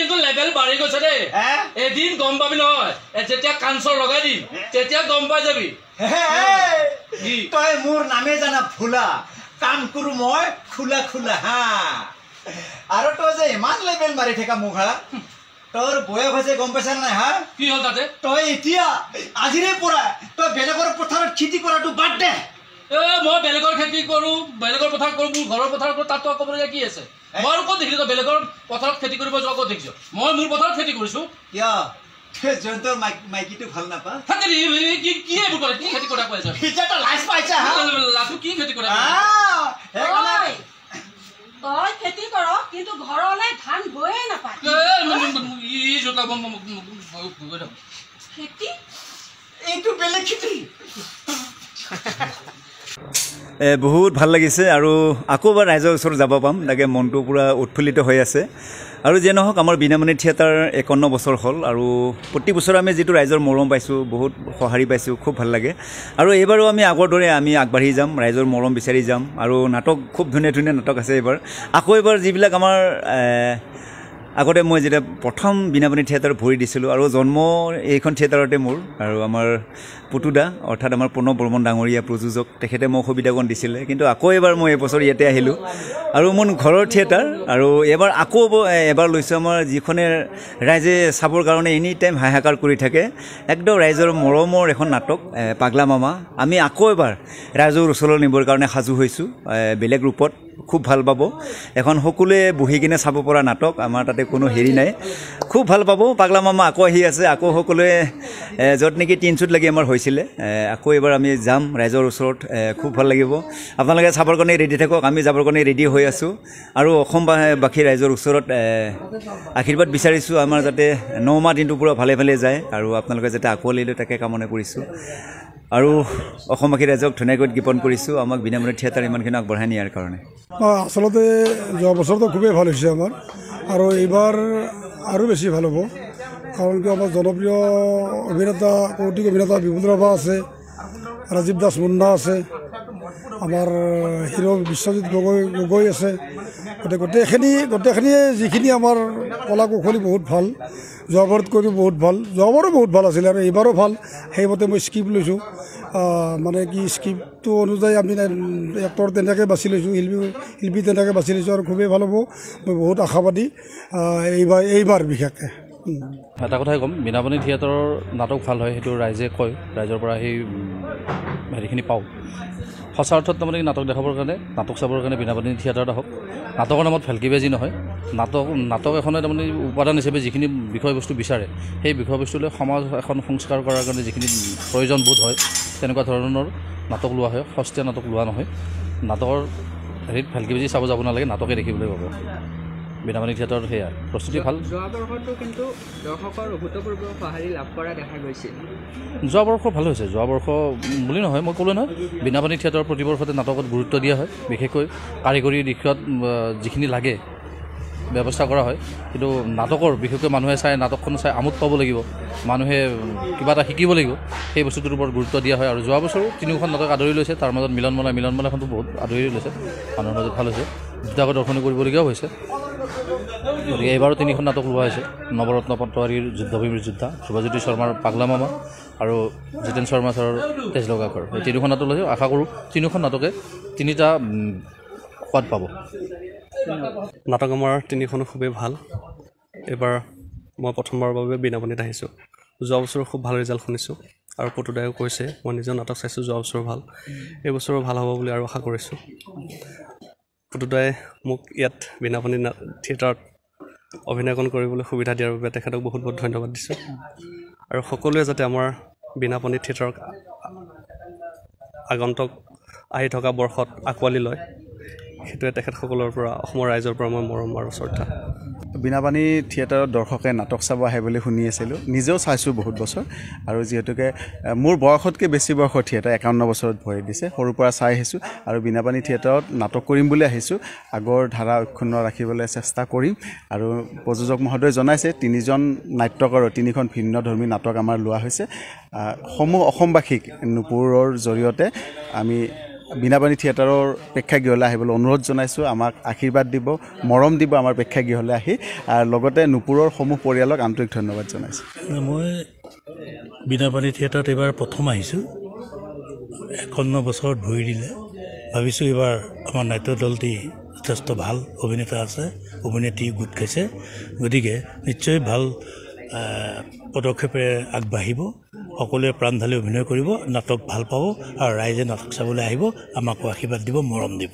কিন্তু লেভেল বাঢ়ি গৈছে দেই এদিন গম পাবি নহয় যেতিয়া কাঞ্চৰ লগাই দিম তেতিয়া গম পাই যাবি তই মোৰ নামে জানা ফুলা কাম কৰো মই খোলা খোলা হা আৰু তই যে ইমান লেভেল মাৰি থাকা মোক হা তোৰ বয়স হৈছে গম পাইছা নাই হা কি হ'ল তাতে তই এতিয়া আজিৰে পৰা তই বেলেগৰ পথাৰত খেতি কৰাটো বাদ দে মই বেলেগৰ খেতি কৰো বেলেগৰ পথাৰ কৰো মোৰ ঘৰৰ পথাৰ কৰো তাত ক'বলগীয়া কি আছে মই আৰু ক'ত দেখিছো বেলেগৰ পথাৰত খেতি কৰিব যোৱা ক'ত দেখিছো মই মোৰ পথাৰত খেতি কৰিছো কিয় জয়ন্তৰ মাইকীটো ভাল নাপা কি এইবোৰ কৰে কি খেতি কৰা কৈ আছে এটা লাজ পাইছা লাজু কি খেতি কৰা তই খেতি কৰ কিন্তু ঘৰলৈ ধান গৈয়ে নাপায় খেতি এইটো বেলেগ খেতি বহুত ভাল লাগিছে আৰু আকৌ এবাৰ ৰাইজৰ ওচৰত যাব পাম তাকে মনটো পুৰা উৎফুল্লিত হৈ আছে আৰু যে নহওক আমাৰ বিনামণি থিয়েটাৰ 51 বছৰ হ'ল আৰু প্ৰতি বছৰে আমি যিটো ৰাইজৰ মৰম পাইছোঁ বহুত সঁহাৰি পাইছোঁ খুব ভাল লাগে আৰু এইবাৰো আমি আগৰ দৰে আমি আগবাঢ়ি যাম ৰাইজৰ মৰম বিচাৰি যাম আৰু নাটক খুব ধুনীয়া ধুনীয়া নাটক আছে এইবাৰ আকৌ এবাৰ যিবিলাক আমাৰ আগতে মই যেতিয়া প্ৰথম বিনামণি থিয়েটাৰ ভৰি দিছিলোঁ আৰু জন্ম এইখন থিয়েটাৰতে মোৰ আৰু আমাৰ পুতুদা অৰ্থাৎ আমাৰ প্ৰণৱ বৰ্মন ডাঙৰীয়া প্ৰযোজক তেখেতে মোক সুবিধাকণ দিছিলে কিন্তু আকৌ এবাৰ মই এইবছৰ ইয়াতে আহিলোঁ আৰু মোৰ ঘৰৰ থিয়েটাৰ আৰু এবাৰ আকৌ এবাৰ লৈছোঁ আমাৰ যিখনে ৰাইজে চাবৰ কাৰণে এনি টাইম হাহাকাৰ কৰি থাকে একদম ৰাইজৰ মৰমৰ এখন নাটক পাগলা মামা আমি আকৌ এবাৰ ৰাইজৰ ওচৰলৈ নিবৰ কাৰণে সাজু হৈছোঁ বেলেগ ৰূপত খুব ভাল পাব এখন সকলোৱে বহি কিনে চাব পৰা নাটক আমাৰ তাতে কোনো হেৰি নাই খুব ভাল পাব পাগলা মামা আকৌ আহি আছে আকৌ সকলোৱে য'ত নেকি তিনচুত লাগি আমাৰ হৈছিলে আকৌ এবাৰ আমি যাম ৰাইজৰ ওচৰত খুব ভাল লাগিব আপোনালোকে চাবৰ কাৰণে ৰেডি থাকক আমি যাবৰ কাৰণে ৰেডি হৈ আছোঁ আৰু অসমবাসী ৰাইজৰ ওচৰত আশীৰ্বাদ বিচাৰিছোঁ আমাৰ যাতে 9 মাহ দিনটো পুৰা ভালে ভালে যায় আৰু আপোনালোকে যাতে আঁকোৱালি লৈ তাকে কামনা কৰিছোঁ আৰু অসমবাসী ৰাইজক ধুনীয়াকৈ জ্ঞাপন কৰিছোঁ আমাক বিনামূলীয়া থিয়েটাৰ ইমানখিনি আগবঢ়াই নিয়াৰ কাৰণে আচলতে যোৱা বছৰটো খুবেই ভাল হৈছে আমাৰ আৰু এইবাৰ আৰু বেছি ভাল হ'ব কাৰণ কি আমাৰ জনপ্ৰিয় অভিনেতা কৌতুক অভিনেতা বিপুল ৰাভা আছে ৰাজীৱ দাস মুন্না আছে আমাৰ হিৰো বিশ্বজিৎ গগৈ আছে গোটেইখিনিয়ে যিখিনি আমাৰ কলা কৌশলী বহুত ভাল যোৱাবাৰতকৈ বহুত ভাল যোৱাবাৰো বহুত ভাল আছিলে আৰু এইবাৰো ভাল সেইমতে মই স্ক্ৰিপ্ট লৈছোঁ মানে কি স্ক্ৰিপ্টটো অনুযায়ী আমি এক্টৰ তেনেকৈ বাছি লৈছোঁ শিল্পী তেনেকৈ বাছি লৈছোঁ আৰু খুবেই ভাল হ'ব মই বহুত আশাবাদী এইবাৰ বিশেষকৈ এটা কথাই ক'ম বিনামণি থিয়েটাৰৰ নাটক ভাল হয় সেইটো ৰাইজে কয় ৰাইজৰ পৰা সেই হেৰিখিনি পাওঁ সঁচা অৰ্থত তাৰমানে নাটক দেখাবৰ কাৰণে নাটক চাবৰ কাৰণে বিনামণি থিয়েটাৰত আহক নাটকৰ নামত ভেলকিবাজি নহয় নাটক এখনে তাৰমানে উপাদান হিচাপে যিখিনি বিষয়বস্তু বিচাৰে সেই বিষয়বস্তুলৈ সমাজ এখন সংস্কাৰ কৰাৰ কাৰণে যিখিনি প্ৰয়োজন বোধ হয় তেনেকুৱা ধৰণৰ নাটক লোৱা হয় সস্তীয়া নাটক লোৱা নহয় নাটকৰ হেৰিত ভেলকিবাজি চাব যাব নালাগে নাটকে দেখিবলৈ পাব বিনামণি থিয়েটাৰত সেয়া প্ৰস্তুতি ভাল যোৱা বৰ্ষতো কিন্তু দৰ্শকৰ অভূতপূৰ্ব সঁহাৰি লাভ কৰা দেখা গৈছিল যোৱা বৰ্ষ ভাল হৈছে যোৱা বৰ্ষ বুলি নহয় মই ক'লোঁ নহয় বিনামণি থিয়েটাৰৰ প্ৰতিবৰ্ষতে নাটকত গুৰুত্ব দিয়া হয় বিশেষকৈ কাৰিকৰী দিশত যিখিনি লাগে ব্যৱস্থা কৰা হয় কিন্তু নাটকৰ বিশেষকৈ মানুহে চাই নাটকখন চাই আমোদ পাব লাগিব মানুহে কিবা এটা শিকিব লাগিব সেই বস্তুটোৰ ওপৰত গুৰুত্ব দিয়া হয় আৰু যোৱা বছৰো 3খন নাটক আদৰি লৈছে তাৰ মাজত মিলনমালাখনটো বহুত আদৰি লৈছে মানুহৰ মাজত ভাল হৈছে দুটাকৈ দৰ্শনী কৰিবলগীয়াও হৈছে গতিকে এইবাৰো 3খন নাটক লোৱা হৈছে নৱৰত্ন পাটোৱাৰীৰ যুদ্ধভূমিৰ যোদ্ধা ধ্ৰুৱজ্যোতি শৰ্মাৰ পাগলা মামা আৰু জিতেন শৰ্মা ছাৰৰ তেজ লগা ঘৰ এই 3খন নাটক লৈছে আশা কৰোঁ 3খন নাটকে 3টা সোৱাদ পাব নাটক আমাৰ 3খনো খুবেই ভাল এইবাৰ মই প্ৰথমবাৰৰ বাবে বিনামণিত আহিছোঁ যোৱা বছৰ খুব ভাল ৰিজাল্ট শুনিছোঁ আৰু পুতুদায়ো কৈছে মই নিজৰ নাটক চাইছোঁ যোৱা বছৰ ভাল এই বছৰো ভাল হ'ব বুলি আৰু আশা কৰিছোঁ পুতুদাই মোক ইয়াত বিনামণি থিয়েটাৰত অভিনয়কণ কৰিবলৈ সুবিধা দিয়াৰ বাবে তেখেতক বহুত বহুত ধন্যবাদ দিছোঁ আৰু সকলোৱে যাতে আমাৰ বিনামণি থিয়েটাৰক আগন্তুক আহি থকা বৰ্ষত আঁকোৱালি লয় সেইটোৱে তেখেতসকলৰ পৰা অসমৰ ৰাইজৰ পৰা মই মৰম আৰু শ্ৰদ্ধা বিনাপানী থিয়েটাৰত দৰ্শকে নাটক চাব আহে বুলি শুনি আছিলোঁ নিজেও চাইছোঁ বহুত বছৰ আৰু যিহেতুকে মোৰ বয়সতকৈ বেছি বয়সৰ থিয়েটাৰ 51 বছৰত ভৰি দিছে সৰুৰ পৰা চাই আহিছোঁ আৰু বিনাপানী থিয়েটাৰত নাটক কৰিম বুলি আহিছোঁ আগৰ ধাৰা অক্ষুণ্ণ ৰাখিবলৈ চেষ্টা কৰিম আৰু প্ৰযোজক মহোদয়ে জনাইছে 3জন নাট্যকাৰৰ 3খন ভিন্নধৰ্মী নাটক আমাৰ লোৱা হৈছে সমূহ অসমবাসীক নুপুৰৰ জৰিয়তে আমি বীণাপাণি থিয়েটাৰৰ প্ৰেক্ষাগৃহলৈ আহিবলৈ অনুৰোধ জনাইছোঁ। আমাক আশীৰ্বাদ দিব, মৰম দিব আমাৰ প্ৰেক্ষাগৃহলৈ আহি, আৰু লগতে নুপুৰৰ সমূহ পৰিয়ালক আন্তৰিক ধন্যবাদ জনাইছোঁ। মই বীণাপাণি থিয়েটাৰত এইবাৰ প্ৰথম আহিছোঁ। 51 বছৰত ভৰি দিলে। ভাবিছোঁ এইবাৰ আমাৰ নাট্য দলটি যথেষ্ট ভাল অভিনেতা আছে, অভিনেত্ৰী গোট খাইছে, গতিকে নিশ্চয় ভাল পদক্ষেপেৰে আগবাঢ়িব। সকলোৱে প্ৰাণ ঢালি অভিনয় কৰিব, নাটক ভাল পাব, আৰু ৰাইজে নাটক চাবলৈ আহিব, আমাকো আশীৰ্বাদ দিব, মৰম দিব।